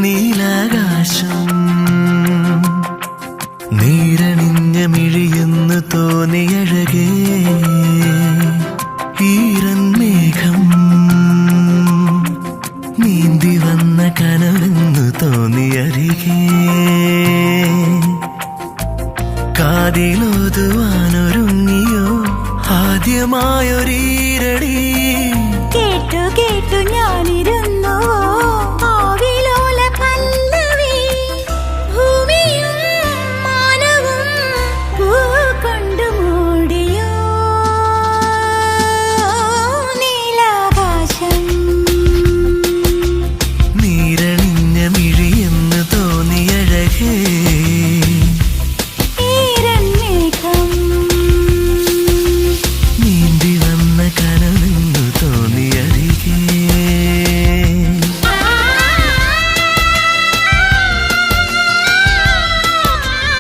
നീലാകാശം നീരണിഞ്ഞ മിഴിയെന്ന് തോന്നിയഴകേ ഈരൻ മേഘം നീന്തി വന്ന കനവെന്ന് തോന്നിയരികേ കാതിലോതുവാനൊരുങ്ങിയോ ആദ്യമായൊരീ